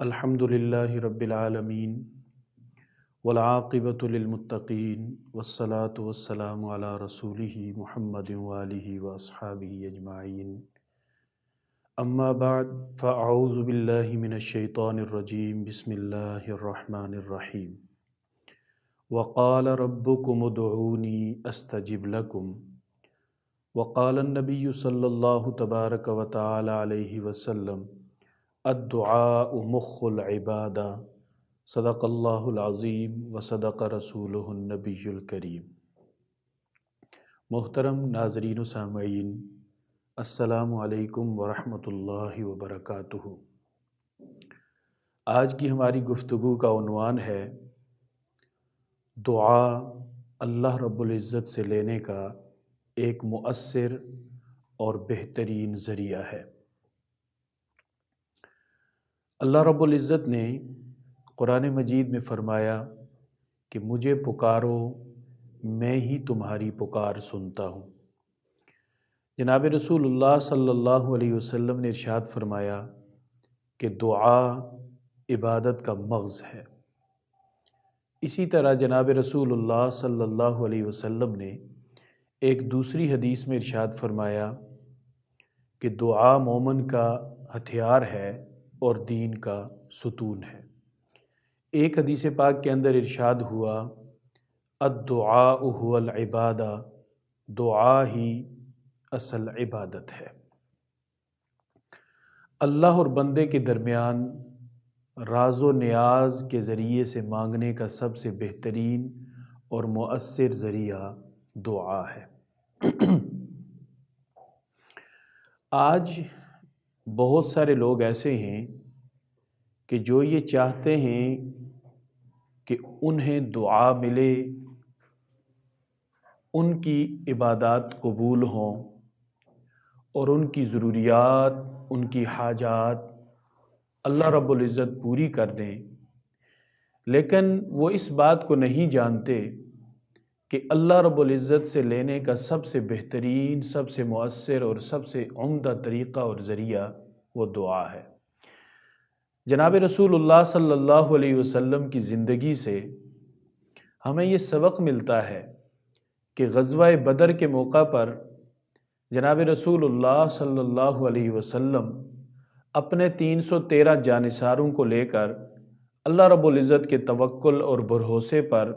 الحمد للہ رب العالمین والعاقبۃ للمتقین والصلاة والسلام علی رسولہ محمد وآلہ واصحابہ اجمعین اما بعد فاعوذ باللہ من الشیطان الرجیم بسم اللہ الرحمن الرحیم وقال ربکم ادعونی استجب لکم وقال النبی صلی اللہ تبارک وتعالی علیہ وسلم الدعاء مخ العبادہ صدق اللہ العظیم وصدق رسولہ النبی الکریم۔ محترم ناظرین و سامعین، السلام علیکم ورحمۃ اللہ وبرکاتہ۔ آج کی ہماری گفتگو کا عنوان ہے دعا اللہ رب العزت سے لینے کا ایک مؤثر اور بہترین ذریعہ ہے۔ اللہ رب العزت نے قرآن مجید میں فرمایا کہ مجھے پکارو میں ہی تمہاری پکار سنتا ہوں۔ جناب رسول اللہ صلی اللہ علیہ وسلم نے ارشاد فرمایا کہ دعا عبادت کا مغز ہے۔ اسی طرح جناب رسول اللہ صلی اللہ علیہ وسلم نے ایک دوسری حدیث میں ارشاد فرمایا کہ دعا مومن کا ہتھیار ہے اور دین کا ستون ہے۔ ایک حدیث پاک کے اندر ارشاد ہوا الدعاء هو العبادہ، دعا ہی اصل عبادت ہے۔ اللہ اور بندے کے درمیان راز و نیاز کے ذریعے سے مانگنے کا سب سے بہترین اور مؤثر ذریعہ دعا ہے۔ آج بہت سارے لوگ ایسے ہیں کہ جو یہ چاہتے ہیں کہ انہیں دعا ملے، ان کی عبادات قبول ہوں اور ان کی ضروریات، ان کی حاجات اللہ رب العزت پوری کر دیں، لیکن وہ اس بات کو نہیں جانتے کہ اللہ رب العزت سے لینے کا سب سے بہترین، سب سے مؤثر اور سب سے عمدہ طریقہ اور ذریعہ وہ دعا ہے۔ جناب رسول اللہ صلی اللہ علیہ وسلم کی زندگی سے ہمیں یہ سبق ملتا ہے کہ غزوہ بدر کے موقع پر جناب رسول اللہ صلی اللہ علیہ وسلم اپنے 313 جانثاروں کو لے کر اللہ رب العزت کے توکل اور بھروسے پر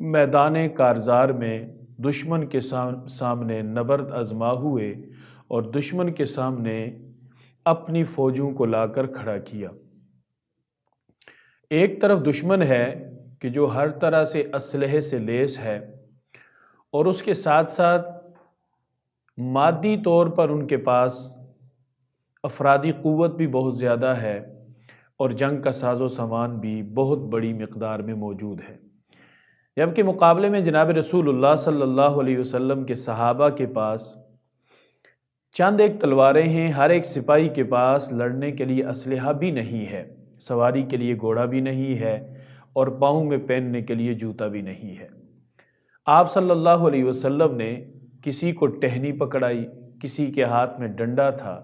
میدان کارزار میں دشمن کے سامنے نبرد آزما ہوئے اور دشمن کے سامنے اپنی فوجوں کو لا کر کھڑا کیا۔ ایک طرف دشمن ہے کہ جو ہر طرح سے اسلحے سے لیس ہے اور اس کے ساتھ ساتھ مادی طور پر ان کے پاس افرادی قوت بھی بہت زیادہ ہے اور جنگ کا ساز و سامان بھی بہت بڑی مقدار میں موجود ہے، جبکہ مقابلے میں جناب رسول اللہ صلی اللہ علیہ وسلم کے صحابہ کے پاس چند ایک تلواریں ہیں، ہر ایک سپاہی کے پاس لڑنے کے لیے اسلحہ بھی نہیں ہے، سواری کے لیے گھوڑا بھی نہیں ہے اور پاؤں میں پہننے کے لیے جوتا بھی نہیں ہے۔ آپ صلی اللہ علیہ وسلم نے کسی کو ٹہنی پکڑائی، کسی کے ہاتھ میں ڈنڈا تھا،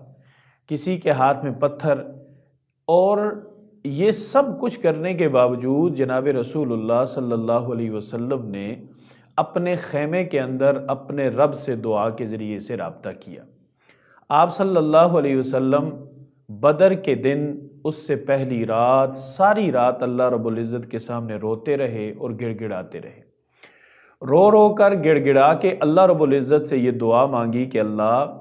کسی کے ہاتھ میں پتھر، اور یہ سب کچھ کرنے کے باوجود جناب رسول اللہ صلی اللہ علیہ وسلم نے اپنے خیمے کے اندر اپنے رب سے دعا کے ذریعے سے رابطہ کیا۔ آپ صلی اللہ علیہ وسلم بدر کے دن اس سے پہلی رات ساری رات اللہ رب العزت کے سامنے روتے رہے اور گڑ گڑاتے رہے، رو رو کر گڑ گڑا کے اللہ رب العزت سے یہ دعا مانگی کہ اللہ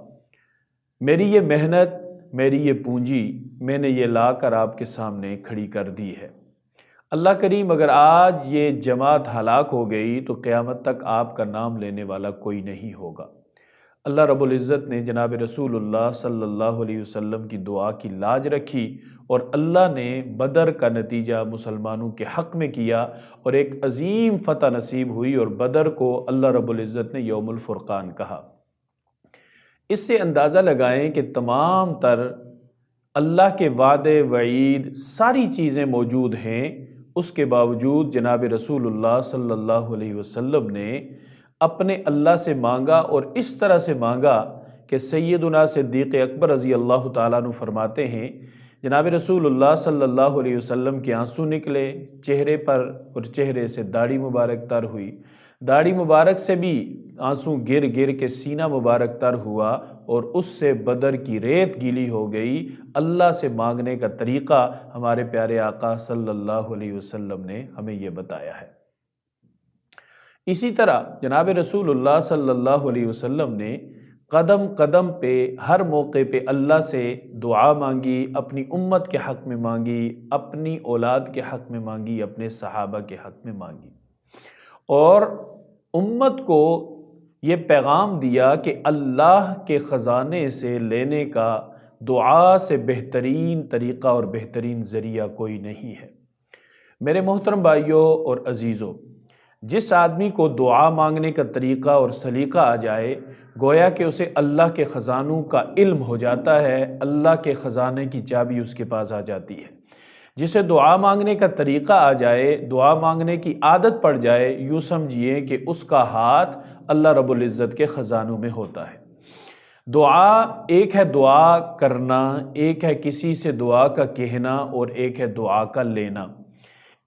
میری یہ محنت، میری یہ پونجی میں نے یہ لا کر آپ کے سامنے کھڑی کر دی ہے۔ اللہ کریم اگر آج یہ جماعت ہلاک ہو گئی تو قیامت تک آپ کا نام لینے والا کوئی نہیں ہوگا۔ اللہ رب العزت نے جناب رسول اللہ صلی اللہ علیہ وسلم کی دعا کی لاج رکھی اور اللہ نے بدر کا نتیجہ مسلمانوں کے حق میں کیا اور ایک عظیم فتح نصیب ہوئی، اور بدر کو اللہ رب العزت نے یوم الفرقان کہا۔ اس سے اندازہ لگائیں کہ تمام تر اللہ کے وعدے وعید ساری چیزیں موجود ہیں، اس کے باوجود جناب رسول اللہ صلی اللہ علیہ وسلم نے اپنے اللہ سے مانگا، اور اس طرح سے مانگا کہ سیدنا صدیق اکبر رضی اللہ تعالیٰ عنہ فرماتے ہیں جناب رسول اللہ صلی اللہ علیہ وسلم کے آنسو نکلے چہرے پر اور چہرے سے داڑھی مبارک تر ہوئی، داڑھی مبارک سے بھی آنسو گر گر کے سینہ مبارک تر ہوا اور اس سے بدر کی ریت گیلی ہو گئی۔ اللہ سے مانگنے کا طریقہ ہمارے پیارے آقا صلی اللہ علیہ وسلم نے ہمیں یہ بتایا ہے۔ اسی طرح جناب رسول اللہ صلی اللہ علیہ وسلم نے قدم قدم پہ ہر موقع پہ اللہ سے دعا مانگی، اپنی امت کے حق میں مانگی، اپنی اولاد کے حق میں مانگی، اپنے صحابہ کے حق میں مانگی، اور امت کو یہ پیغام دیا کہ اللہ کے خزانے سے لینے کا دعا سے بہترین طریقہ اور بہترین ذریعہ کوئی نہیں ہے۔ میرے محترم بھائیوں اور عزیزوں، جس آدمی کو دعا مانگنے کا طریقہ اور سلیقہ آ جائے، گویا کہ اسے اللہ کے خزانوں کا علم ہو جاتا ہے، اللہ کے خزانے کی چابی اس کے پاس آ جاتی ہے۔ جسے دعا مانگنے کا طریقہ آ جائے، دعا مانگنے کی عادت پڑ جائے، یوں سمجھیے کہ اس کا ہاتھ اللہ رب العزت کے خزانوں میں ہوتا ہے۔ دعا ایک ہے دعا کرنا، ایک ہے کسی سے دعا کا کہنا، اور ایک ہے دعا کا لینا۔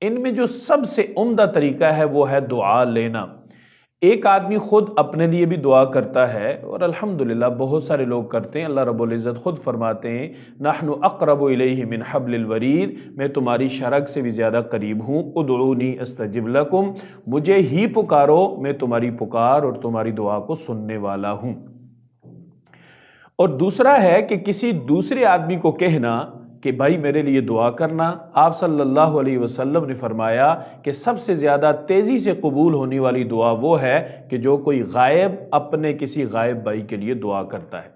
ان میں جو سب سے عمدہ طریقہ ہے وہ ہے دعا لینا۔ ایک آدمی خود اپنے لیے بھی دعا کرتا ہے، اور الحمدللہ بہت سارے لوگ کرتے ہیں۔ اللہ رب العزت خود فرماتے ہیں نحن اقرب الیہ من حبل الورید، میں تمہاری شرک سے بھی زیادہ قریب ہوں۔ ادعونی استجب لکم، مجھے ہی پکارو، میں تمہاری پکار اور تمہاری دعا کو سننے والا ہوں۔ اور دوسرا ہے کہ کسی دوسرے آدمی کو کہنا کہ بھائی میرے لیے دعا کرنا۔ آپ صلی اللہ علیہ وسلم نے فرمایا کہ سب سے زیادہ تیزی سے قبول ہونے والی دعا وہ ہے کہ جو کوئی غائب اپنے کسی غائب بھائی کے لیے دعا کرتا ہے۔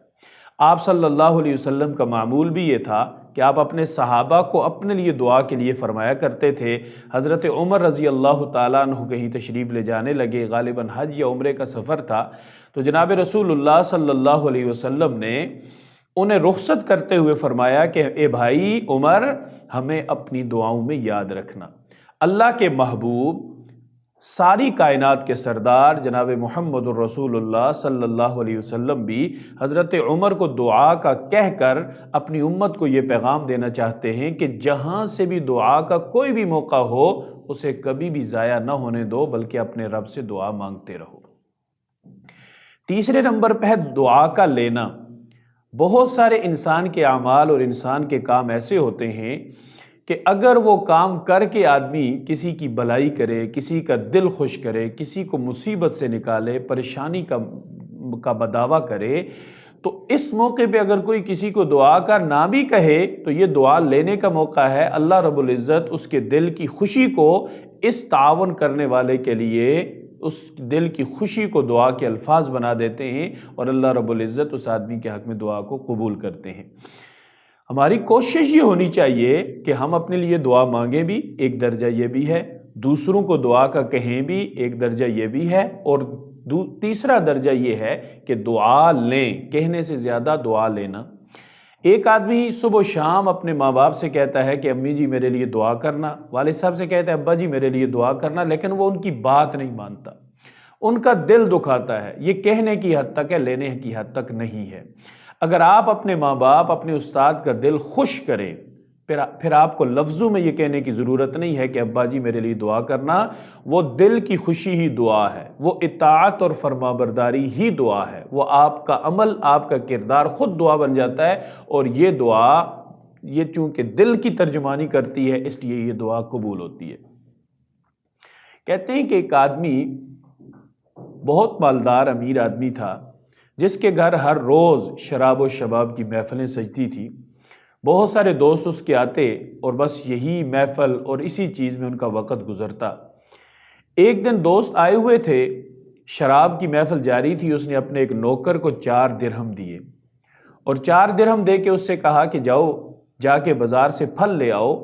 آپ صلی اللہ علیہ وسلم کا معمول بھی یہ تھا کہ آپ اپنے صحابہ کو اپنے لیے دعا کے لیے فرمایا کرتے تھے۔ حضرت عمر رضی اللہ تعالیٰ عنہ کہیں تشریف لے جانے لگے، غالباً حج یا عمرے کا سفر تھا، تو جناب رسول اللہ صلی اللہ علیہ وسلم نے انہیں رخصت کرتے ہوئے فرمایا کہ اے بھائی عمر، ہمیں اپنی دعاؤں میں یاد رکھنا۔ اللہ کے محبوب، ساری کائنات کے سردار جناب محمد الرسول اللہ صلی اللہ علیہ وسلم بھی حضرت عمر کو دعا کا کہہ کر اپنی امت کو یہ پیغام دینا چاہتے ہیں کہ جہاں سے بھی دعا کا کوئی بھی موقع ہو، اسے کبھی بھی ضائع نہ ہونے دو، بلکہ اپنے رب سے دعا مانگتے رہو۔ تیسرے نمبر پہ ہے دعا کا لینا۔ بہت سارے انسان کے اعمال اور انسان کے کام ایسے ہوتے ہیں کہ اگر وہ کام کر کے آدمی کسی کی بھلائی کرے، کسی کا دل خوش کرے، کسی کو مصیبت سے نکالے، پریشانی کا بدعویٰ کرے، تو اس موقع پہ اگر کوئی کسی کو دعا کا نہ بھی کہے تو یہ دعا لینے کا موقع ہے۔ اللہ رب العزت اس کے دل کی خوشی کو اس تعاون کرنے والے کے لیے، اس دل کی خوشی کو دعا کے الفاظ بنا دیتے ہیں، اور اللہ رب العزت اس آدمی کے حق میں دعا کو قبول کرتے ہیں۔ ہماری کوشش یہ ہونی چاہیے کہ ہم اپنے لیے دعا مانگیں بھی، ایک درجہ یہ بھی ہے، دوسروں کو دعا کا کہیں بھی، ایک درجہ یہ بھی ہے، اور تیسرا درجہ یہ ہے کہ دعا لیں، کہنے سے زیادہ دعا لینا۔ ایک آدمی صبح و شام اپنے ماں باپ سے کہتا ہے کہ امی جی میرے لیے دعا کرنا، والد صاحب سے کہتا ہے ابا جی میرے لیے دعا کرنا، لیکن وہ ان کی بات نہیں مانتا، ان کا دل دکھاتا ہے۔ یہ کہنے کی حد تک ہے، لینے کی حد تک نہیں ہے۔ اگر آپ اپنے ماں باپ، اپنے استاد کا دل خوش کریں، پھر آپ کو لفظوں میں یہ کہنے کی ضرورت نہیں ہے کہ ابا جی میرے لیے دعا کرنا، وہ دل کی خوشی ہی دعا ہے، وہ اطاعت اور فرمانبرداری ہی دعا ہے، وہ آپ کا عمل، آپ کا کردار خود دعا بن جاتا ہے، اور یہ دعا، یہ چونکہ دل کی ترجمانی کرتی ہے اس لیے یہ دعا قبول ہوتی ہے۔ کہتے ہیں کہ ایک آدمی بہت مالدار امیر آدمی تھا، جس کے گھر ہر روز شراب و شباب کی محفلیں سجتی تھی۔ بہت سارے دوست اس کے آتے اور بس یہی محفل اور اسی چیز میں ان کا وقت گزرتا۔ ایک دن دوست آئے ہوئے تھے، شراب کی محفل جاری تھی، اس نے اپنے ایک نوکر کو 4 درہم دیے اور 4 درہم دے کے اس سے کہا کہ جاؤ جا کے بازار سے پھل لے آؤ،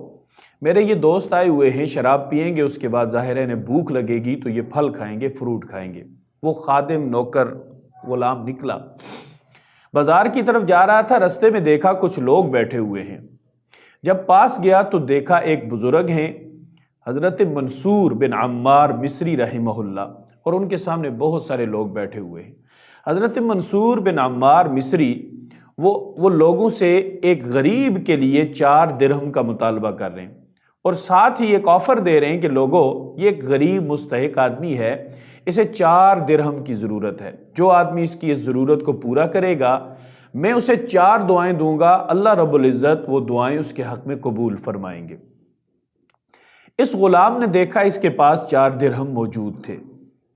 میرے یہ دوست آئے ہوئے ہیں، شراب پئیں گے، اس کے بعد ظاہر ہے انہیں بھوک لگے گی تو یہ پھل کھائیں گے، فروٹ کھائیں گے۔ وہ خادم، نوکر، غلام نکلا، بازار کی طرف جا رہا تھا، رستے میں دیکھا کچھ لوگ بیٹھے ہوئے ہیں۔ جب پاس گیا تو دیکھا ایک بزرگ ہیں، حضرت منصور بن عمار مصری رحمہ اللہ، اور ان کے سامنے بہت سارے لوگ بیٹھے ہوئے ہیں۔ حضرت منصور بن عمار مصری وہ لوگوں سے ایک غریب کے لیے 4 درہم کا مطالبہ کر رہے ہیں، اور ساتھ ہی ایک آفر دے رہے ہیں کہ لوگوں، یہ ایک غریب مستحق آدمی ہے، اسے 4 درہم کی ضرورت ہے، جو آدمی اس کی اس ضرورت کو پورا کرے گا میں اسے 4 دعائیں دوں گا، اللہ رب العزت وہ دعائیں اس کے حق میں قبول فرمائیں گے۔ اس غلام نے دیکھا اس کے پاس 4 درہم موجود تھے،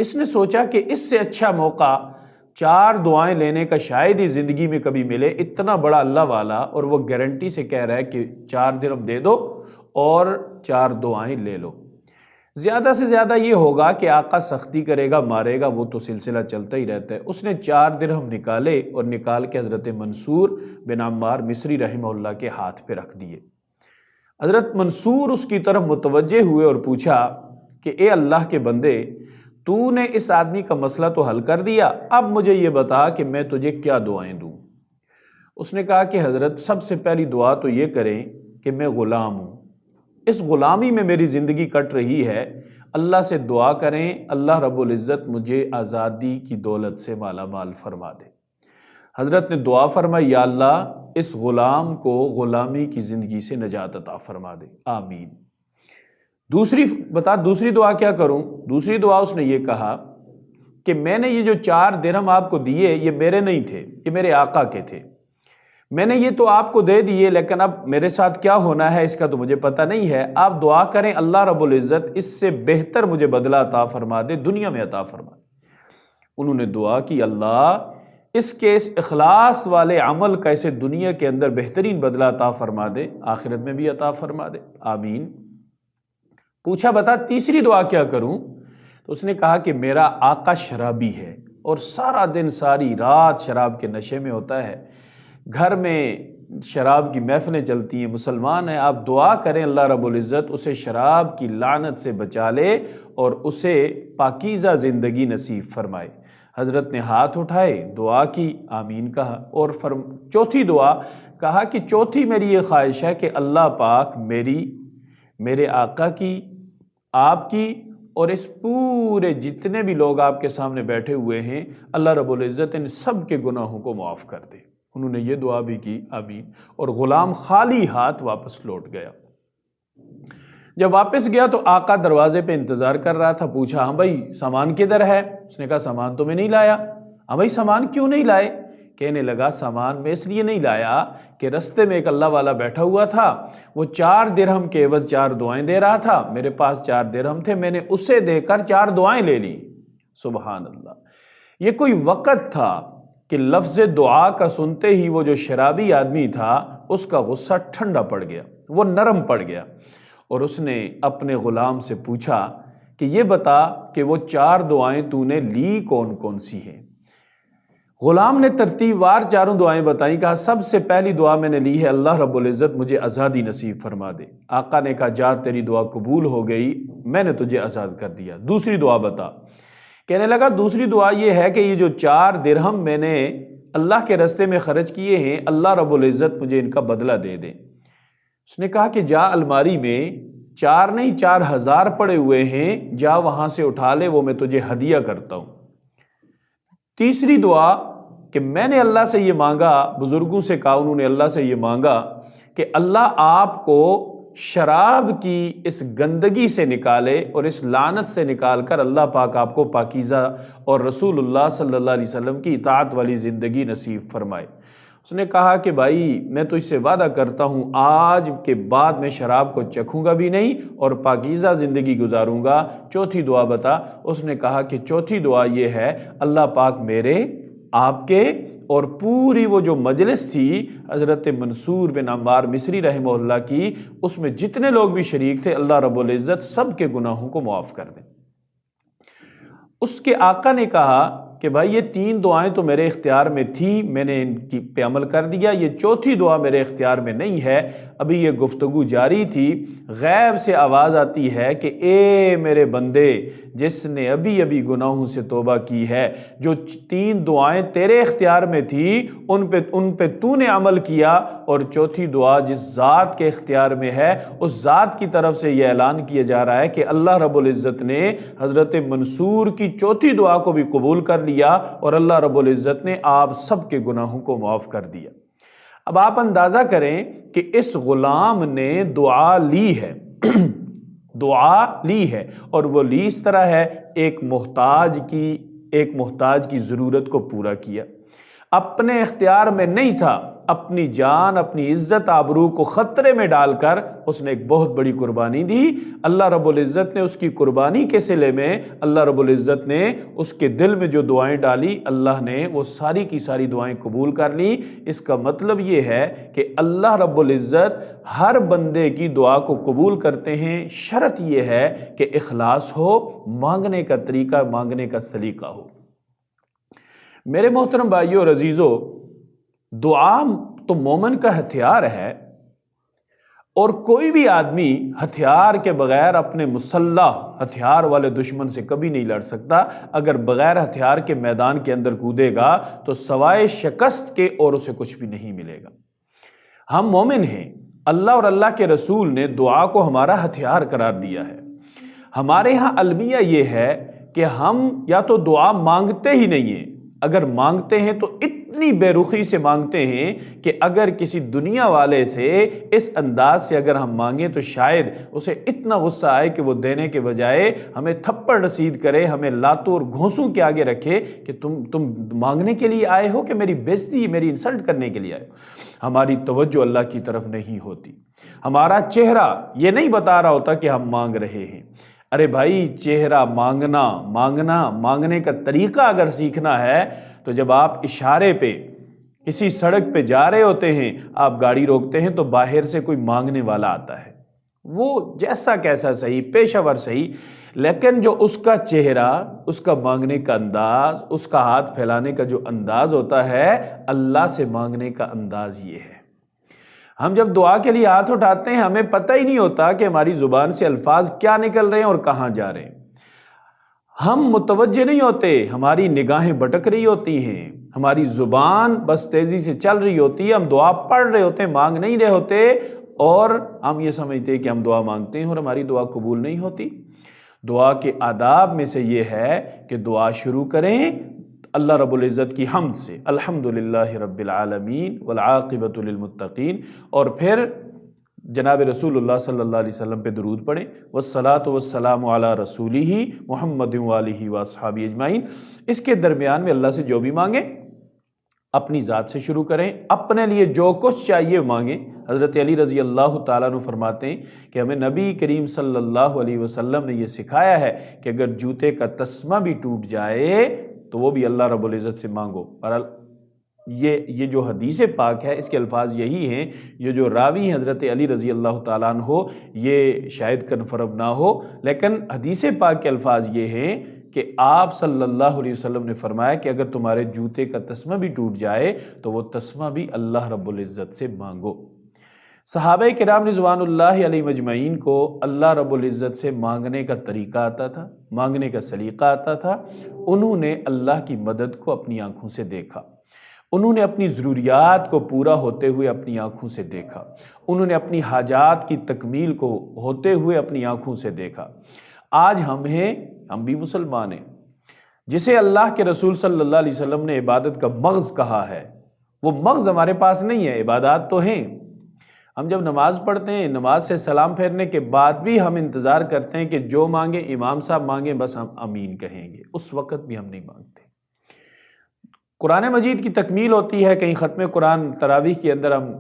اس نے سوچا کہ اس سے اچھا موقع 4 دعائیں لینے کا شاید ہی زندگی میں کبھی ملے، اتنا بڑا اللہ والا، اور وہ گارنٹی سے کہہ رہا ہے کہ 4 درہم دے دو اور 4 دعائیں لے لو۔ زیادہ سے زیادہ یہ ہوگا کہ آقا سختی کرے گا، مارے گا، وہ تو سلسلہ چلتا ہی رہتا ہے۔ اس نے 4 درہم نکالے اور نکال کے حضرت منصور بن عمار مصری رحمہ اللہ کے ہاتھ پہ رکھ دیے۔ حضرت منصور اس کی طرف متوجہ ہوئے اور پوچھا کہ اے اللہ کے بندے، تو نے اس آدمی کا مسئلہ تو حل کر دیا، اب مجھے یہ بتا کہ میں تجھے کیا دعائیں دوں۔ اس نے کہا کہ حضرت سب سے پہلی دعا تو یہ کریں کہ میں غلام ہوں، اس غلامی میں میری زندگی کٹ رہی ہے، اللہ سے دعا کریں اللہ رب العزت مجھے آزادی کی دولت سے مالا مال فرما دے۔ حضرت نے دعا فرمائی، یا اللہ اس غلام کو غلامی کی زندگی سے نجات عطا فرما دے، آمین۔ دوسری دعا کیا کروں؟ دوسری دعا اس نے یہ کہا کہ میں نے یہ جو 4 درہم آپ کو دیے یہ میرے نہیں تھے، یہ میرے آقا کے تھے، میں نے یہ تو آپ کو دے دیے، لیکن اب میرے ساتھ کیا ہونا ہے اس کا تو مجھے پتہ نہیں ہے، آپ دعا کریں اللہ رب العزت اس سے بہتر مجھے بدلہ عطا فرما دے، دنیا میں عطا فرما دے۔ انہوں نے دعا کی، اللہ اس کے اس اخلاص والے عمل کا اسے دنیا کے اندر بہترین بدلہ عطا فرما دے، آخرت میں بھی عطا فرما دے، آمین۔ پوچھا بتا تیسری دعا کیا کروں؟ تو اس نے کہا کہ میرا آقا شرابی ہے اور سارا دن ساری رات شراب کے نشے میں ہوتا ہے، گھر میں شراب کی محفلیں چلتی ہیں، مسلمان ہے، آپ دعا کریں اللہ رب العزت اسے شراب کی لعنت سے بچا لے اور اسے پاکیزہ زندگی نصیب فرمائے۔ حضرت نے ہاتھ اٹھائے، دعا کی، آمین کہا، اور چوتھی دعا کہا کہ چوتھی میری یہ خواہش ہے کہ اللہ پاک میرے آقا کی، آپ کی اور اس پورے جتنے بھی لوگ آپ کے سامنے بیٹھے ہوئے ہیں، اللہ رب العزت ان سب کے گناہوں کو معاف کر دے۔ انہوں نے یہ دعا بھی کی، آمین، اور غلام خالی ہاتھ واپس لوٹ گیا۔ جب واپس گیا تو آقا دروازے پہ انتظار کر رہا تھا، پوچھا ہاں بھائی سامان کدھر ہے؟ اس نے کہا سامان تو میں نہیں لایا۔ ہاں بھائی سامان کیوں نہیں لائے؟ کہنے لگا سامان میں اس لیے نہیں لایا کہ رستے میں ایک اللہ والا بیٹھا ہوا تھا، وہ 4 درہم کے عوض 4 دعائیں دے رہا تھا، میرے پاس 4 درہم تھے، میں نے اسے دے کر 4 دعائیں لے لی۔ سبحان اللہ۔ یہ کوئی وقت تھا کہ لفظ دعا کا سنتے ہی وہ جو شرابی آدمی تھا اس کا غصہ ٹھنڈا پڑ گیا، وہ نرم پڑ گیا، اور اس نے اپنے غلام سے پوچھا کہ یہ بتا کہ وہ 4 دعائیں تو نے لی کون کون سی ہیں؟ غلام نے ترتیب وار 4 دعائیں بتائیں، کہا سب سے پہلی دعا میں نے لی ہے اللہ رب العزت مجھے آزادی نصیب فرما دے۔ آقا نے کہا جا تیری دعا قبول ہو گئی، میں نے تجھے آزاد کر دیا۔ دوسری دعا بتا۔ کہنے لگا دوسری دعا یہ ہے کہ یہ جو 4 درہم میں نے اللہ کے راستے میں خرچ کیے ہیں، اللہ رب العزت مجھے ان کا بدلہ دے دے۔ اس نے کہا کہ جا الماری میں 4 نہیں 4000 پڑے ہوئے ہیں، جا وہاں سے اٹھا لے، وہ میں تجھے ہدیہ کرتا ہوں۔ تیسری دعا کہ میں نے اللہ سے یہ مانگا، بزرگوں سے کہا انہوں نے اللہ سے یہ مانگا کہ اللہ آپ کو شراب کی اس گندگی سے نکالے اور اس لعنت سے نکال کر اللہ پاک آپ کو پاکیزہ اور رسول اللہ صلی اللہ علیہ وسلم کی اطاعت والی زندگی نصیب فرمائے۔ اس نے کہا کہ بھائی میں تو اس سے وعدہ کرتا ہوں آج کے بعد میں شراب کو چکھوں گا بھی نہیں اور پاکیزہ زندگی گزاروں گا۔ چوتھی دعا بتا۔ اس نے کہا کہ چوتھی دعا یہ ہے اللہ پاک میرے، آپ کے اور پوری وہ جو مجلس تھی حضرت منصور بن عمار مصری رحمہ اللہ کی، اس میں جتنے لوگ بھی شریک تھے اللہ رب العزت سب کے گناہوں کو معاف کر دیں۔ اس کے آقا نے کہا کہ بھائی یہ 3 دعائیں تو میرے اختیار میں تھی، میں نے ان کی پہ عمل کر دیا، یہ چوتھی دعا میرے اختیار میں نہیں ہے۔ ابھی یہ گفتگو جاری تھی، غیب سے آواز آتی ہے کہ اے میرے بندے جس نے ابھی ابھی گناہوں سے توبہ کی ہے، جو 3 دعائیں تیرے اختیار میں تھی ان پہ تو نے عمل کیا، اور چوتھی دعا جس ذات کے اختیار میں ہے اس ذات کی طرف سے یہ اعلان کیا جا رہا ہے کہ اللہ رب العزت نے حضرت منصور کی چوتھی دعا کو بھی قبول کر لیا اور اللہ رب العزت نے آپ سب کے گناہوں کو معاف کر دیا۔ اب آپ اندازہ کریں کہ اس غلام نے دعا لی ہے دعا لی ہے، اور وہ لی اس طرح ہے، ایک محتاج کی ضرورت کو پورا کیا، اپنے اختیار میں نہیں تھا، اپنی جان، اپنی عزت آبرو کو خطرے میں ڈال کر اس نے ایک بہت بڑی قربانی دی۔ اللہ رب العزت نے اس کی قربانی کے صلے میں، اللہ رب العزت نے اس کے دل میں جو دعائیں ڈالی، اللہ نے وہ ساری کی ساری دعائیں قبول کر لی۔ اس کا مطلب یہ ہے کہ اللہ رب العزت ہر بندے کی دعا کو قبول کرتے ہیں، شرط یہ ہے کہ اخلاص ہو، مانگنے کا طریقہ، مانگنے کا سلیقہ ہو۔ میرے محترم بھائیو اور عزیزو، دعا تو مومن کا ہتھیار ہے، اور کوئی بھی آدمی ہتھیار کے بغیر اپنے مسلح ہتھیار والے دشمن سے کبھی نہیں لڑ سکتا۔ اگر بغیر ہتھیار کے میدان کے اندر کودے گا تو سوائے شکست کے اور اسے کچھ بھی نہیں ملے گا۔ ہم مومن ہیں، اللہ اور اللہ کے رسول نے دعا کو ہمارا ہتھیار قرار دیا ہے۔ ہمارے ہاں المیہ یہ ہے کہ ہم یا تو دعا مانگتے ہی نہیں ہیں، اگر مانگتے ہیں تو اتنی بے رخی سے مانگتے ہیں کہ اگر کسی دنیا والے سے اس انداز سے اگر ہم مانگیں تو شاید اسے اتنا غصہ آئے کہ وہ دینے کے بجائے ہمیں تھپڑ رسید کرے، ہمیں لاتوں اور گھونسوں کے آگے رکھے کہ تم مانگنے کے لیے آئے ہو کہ میری بےزتی، میری انسلٹ کرنے کے لیے آئے ہو۔ ہماری توجہ اللہ کی طرف نہیں ہوتی، ہمارا چہرہ یہ نہیں بتا رہا ہوتا کہ ہم مانگ رہے ہیں۔ ارے بھائی، چہرہ مانگنے کا طریقہ اگر سیکھنا ہے تو جب آپ اشارے پہ کسی سڑک پہ جا رہے ہوتے ہیں، آپ گاڑی روکتے ہیں تو باہر سے کوئی مانگنے والا آتا ہے، وہ جیسا کیسا صحیح، پیشہ ور صحیح، لیکن جو اس کا چہرہ، اس کا مانگنے کا انداز، اس کا ہاتھ پھیلانے کا جو انداز ہوتا ہے، اللہ سے مانگنے کا انداز یہ ہے۔ ہم جب دعا کے لیے ہاتھ اٹھاتے ہیں، ہمیں پتہ ہی نہیں ہوتا کہ ہماری زبان سے الفاظ کیا نکل رہے ہیں اور کہاں جا رہے ہیں۔ ہم متوجہ نہیں ہوتے، ہماری نگاہیں بھٹک رہی ہوتی ہیں، ہماری زبان بس تیزی سے چل رہی ہوتی ہے، ہم دعا پڑھ رہے ہوتے ہیں، مانگ نہیں رہے ہوتے، اور ہم یہ سمجھتے ہیں کہ ہم دعا مانگتے ہیں اور ہماری دعا قبول نہیں ہوتی۔ دعا کے آداب میں سے یہ ہے کہ دعا شروع کریں اللہ رب العزت کی حمد سے، الحمدللہ رب العالمین والعاقبۃ للمتقین، اور پھر جناب رسول اللہ صلی اللہ علیہ وسلم پہ درود پڑھیں، والصلاۃ والسلام علی رسولہ محمد وآلہ واصحابہ اجمعین۔ اس کے درمیان میں اللہ سے جو بھی مانگیں اپنی ذات سے شروع کریں، اپنے لیے جو کچھ چاہیے مانگیں۔ حضرت علی رضی اللہ تعالیٰ عنہ فرماتے ہیں کہ ہمیں نبی کریم صلی اللہ علیہ وسلم نے یہ سکھایا ہے کہ اگر جوتے کا تسمہ بھی ٹوٹ جائے تو وہ بھی اللہ رب العزت سے مانگو۔ اور یہ جو حدیث پاک ہے، اس کے الفاظ یہی ہیں، یہ جو راوی ہیں حضرت علی رضی اللہ تعالیٰ عنہ، یہ شاید کنفرم نہ ہو، لیکن حدیث پاک کے الفاظ یہ ہیں کہ آپ صلی اللہ علیہ وسلم نے فرمایا کہ اگر تمہارے جوتے کا تسمہ بھی ٹوٹ جائے تو وہ تسمہ بھی اللہ رب العزت سے مانگو۔ صحابہ کرام رضوان اللہ علیہ مجمعین کو اللہ رب العزت سے مانگنے کا طریقہ آتا تھا، مانگنے کا سلیقہ آتا تھا۔ انہوں نے اللہ کی مدد کو اپنی آنکھوں سے دیکھا، انہوں نے اپنی ضروریات کو پورا ہوتے ہوئے اپنی آنکھوں سے دیکھا، انہوں نے اپنی حاجات کی تکمیل کو ہوتے ہوئے اپنی آنکھوں سے دیکھا۔ آج ہم بھی مسلمان ہیں، جسے اللہ کے رسول صلی اللہ علیہ وسلم نے عبادت کا مغز کہا ہے، وہ مغز ہمارے پاس نہیں ہے۔ عبادات تو ہیں، ہم جب نماز پڑھتے ہیں، نماز سے سلام پھیرنے کے بعد بھی ہم انتظار کرتے ہیں کہ جو مانگیں امام صاحب مانگیں، بس ہم آمین کہیں گے، اس وقت بھی ہم نہیں مانگتے۔ قرآن مجید کی تکمیل ہوتی ہے، کہیں ختم قرآن تراویح کے اندر ہم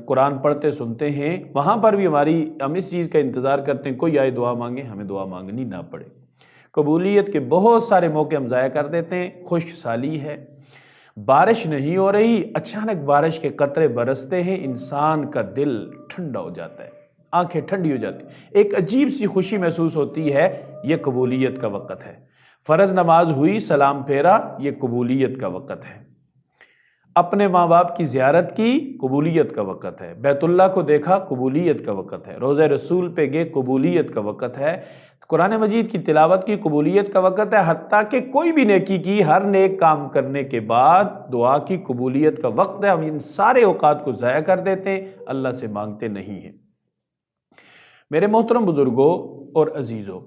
قرآن پڑھتے سنتے ہیں، وہاں پر بھی ہم اس چیز کا انتظار کرتے ہیں کوئی آئے دعا مانگے، ہمیں دعا مانگنی نہ پڑے۔ قبولیت کے بہت سارے موقع ہم ضائع کر دیتے ہیں۔ خشک سالی ہے، بارش نہیں ہو رہی، اچانک بارش کے قطرے برستے ہیں، انسان کا دل ٹھنڈا ہو جاتا ہے، آنکھیں ٹھنڈی ہو جاتی ہیں، ایک عجیب سی خوشی محسوس ہوتی ہے۔ یہ قبولیت کا وقت ہے۔ فرض نماز ہوئی، سلام پھیرا، یہ قبولیت کا وقت ہے۔ اپنے ماں باپ کی زیارت کی، قبولیت کا وقت ہے۔ بیت اللہ کو دیکھا، قبولیت کا وقت ہے۔ روضہ رسول پہ گئے، قبولیت کا وقت ہے۔ قرآن مجید کی تلاوت کی، قبولیت کا وقت ہے۔ حتیٰ کہ کوئی بھی نیکی کی، ہر نیک کام کرنے کے بعد دعا کی قبولیت کا وقت ہے۔ ہم ان سارے اوقات کو ضائع کر دیتے ہیں، اللہ سے مانگتے نہیں ہیں۔ میرے محترم بزرگوں اور عزیزوں،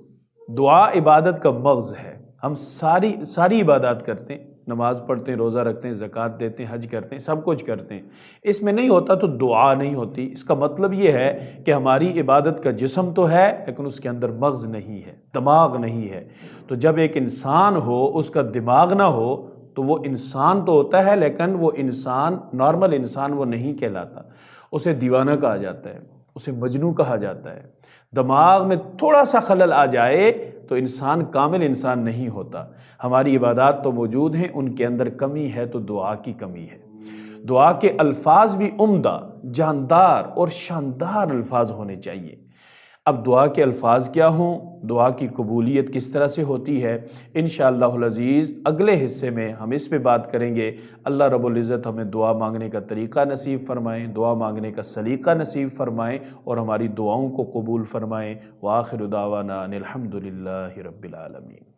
دعا عبادت کا مغز ہے۔ ہم ساری عبادات کرتے ہیں، نماز پڑھتے ہیں، روزہ رکھتے ہیں، زکوٰۃ دیتے ہیں، حج کرتے ہیں، سب کچھ کرتے ہیں، اس میں نہیں ہوتا تو دعا نہیں ہوتی۔ اس کا مطلب یہ ہے کہ ہماری عبادت کا جسم تو ہے لیکن اس کے اندر مغز نہیں ہے، دماغ نہیں ہے۔ تو جب ایک انسان ہو اس کا دماغ نہ ہو تو وہ انسان تو ہوتا ہے لیکن وہ انسان، نارمل انسان وہ نہیں کہلاتا، اسے دیوانہ کہا جاتا ہے، اسے مجنون کہا جاتا ہے۔ دماغ میں تھوڑا سا خلل آ جائے تو انسان کامل انسان نہیں ہوتا۔ ہماری عبادات تو موجود ہیں، ان کے اندر کمی ہے تو دعا کی کمی ہے۔ دعا کے الفاظ بھی عمدہ، جاندار اور شاندار الفاظ ہونے چاہیے۔ اب دعا کے الفاظ کیا ہوں، دعا کی قبولیت کس طرح سے ہوتی ہے، انشاءاللہ العزیز اگلے حصے میں ہم اس پہ بات کریں گے۔ اللہ رب العزت ہمیں دعا مانگنے کا طریقہ نصیب فرمائیں، دعا مانگنے کا سلیقہ نصیب فرمائیں اور ہماری دعاؤں کو قبول فرمائیں۔ وآخر دعوانا ان الحمد للہ رب العالمین۔